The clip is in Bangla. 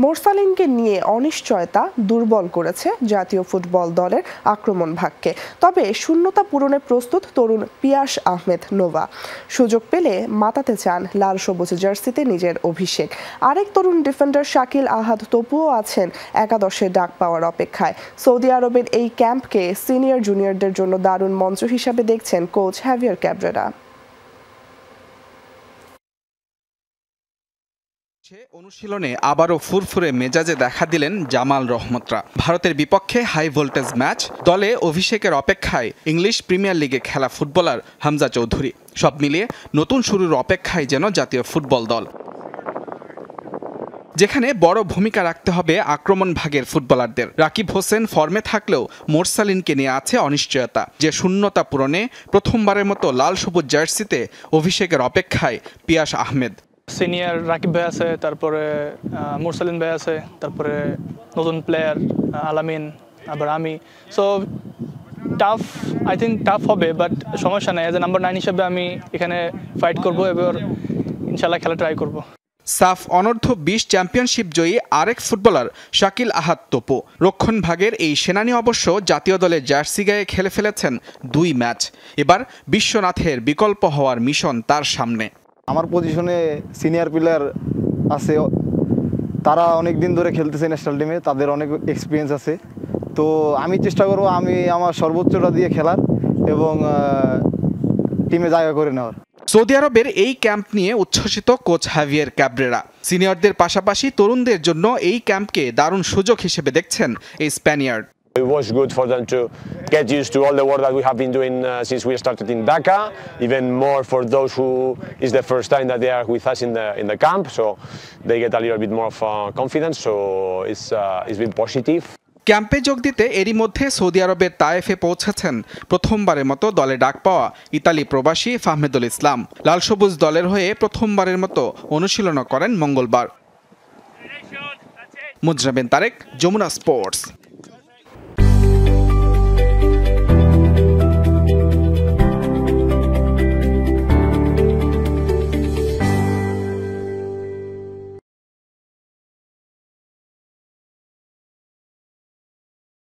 মোরসালিনকে নিয়ে অনিশ্চয়তা দুর্বল করেছে জাতীয় ফুটবল দলের আক্রমণ ভাগকে। তবে শূন্যতা পূরণে প্রস্তুত তরুণ পিয়াস আহমেদ নোভা। সুযোগ পেলে মাতাতে চান লাল সবুজ জার্সিতে নিজের অভিষেক। আরেক তরুণ ডিফেন্ডার শাকিল আহাদ তপুও আছেন একাদশে ডাক পাওয়ার অপেক্ষায়। সৌদি আরবের এই ক্যাম্পকে সিনিয়র জুনিয়রদের জন্য দারুণ মঞ্চ হিসাবে দেখছেন কোচ হ্যাভিয়ার ক্যাব্রেরা। অনুশীলনে আবারও ফুরফুরে মেজাজে দেখা দিলেন জামাল রহমতরা। ভারতের বিপক্ষে হাই ভোল্টেজ ম্যাচ, দলে অভিষেকের অপেক্ষায় ইংলিশ প্রিমিয়ার লিগে খেলা ফুটবলার হামজা চৌধুরী। সব মিলিয়ে নতুন শুরুর অপেক্ষায় যেন জাতীয় ফুটবল দল, যেখানে বড় ভূমিকা রাখতে হবে আক্রমণ ভাগের ফুটবলারদের। রাকিব হোসেন ফর্মে থাকলেও মোরসালিনকে নিয়ে আছে অনিশ্চয়তা, যে শূন্যতা পূরণে প্রথমবারের মতো লাল সবুজ জার্সিতে অভিষেকের অপেক্ষায় পিয়াস আহমেদ। সিনিয়র রাকিব ভাই আছে, তারপরে মোরসালিন ভাই আছে, তারপরে নতুন প্লেয়ার আলামিন, আবার আমি। So tough, I think tough হবে, বাট সমস্যা নাই। এজ এ নাম্বার 9 হিসেবে আমি এখানে ফাইট করব, এবার ইনশাল্লাহ খেলা ট্রাই করব। সাফ অনূর্ধ্ব 20 চ্যাম্পিয়নশিপ জয়ী আরেক ফুটবলার শাকিল আহাদ তপু। রক্ষণ ভাগের এই সেনানি অবশ্য জাতীয় দলের জার্সি গায়ে খেলে ফেলেছেন 2 ম্যাচ। এবার বিশ্বনাথের বিকল্প হওয়ার মিশন তার সামনে। আমার পজিশনে সিনিয়র প্লেয়ার আছে, তারা অনেক দিন ধরে খেলতেছে ন্যাশনাল টিমে, তাদের অনেক এক্সপিরিয়েন্স আছে। তো আমি চেষ্টা করব আমি আমার সর্বোচ্চটা দিয়ে খেলার এবং টিমে জায়গা করে নেওয়ার। সৌদি আরবের এই ক্যাম্প নিয়ে উচ্ছ্বসিত কোচ হ্যাভিয়ার ক্যাব্রেরা। সিনিয়রদের পাশাপাশি তরুণদের জন্য এই ক্যাম্পকে দারুণ সুযোগ হিসেবে দেখছেন এই Spaniard. It was good for them to get used to all the work that we have been doing since we started in Dhaka, even more for those who is the first time that they are with us in the camp, so they get a little bit more of confidence, so it's been positive. ক্যাম্পে যোগ দিতে এরই মধ্যে সৌদি আরবের তায়েফে পৌঁছেছেন প্রথমবারের মতো দলে ডাক পাওয়া ইতালি প্রবাসী ফাহমেদুল ইসলাম। লাল সবুজ দলের হয়ে প্রথমবারের মতো অনুশীলন করেন মঙ্গলবার। মুজরাবেন তারেক, যমুনা স্পোর্টস।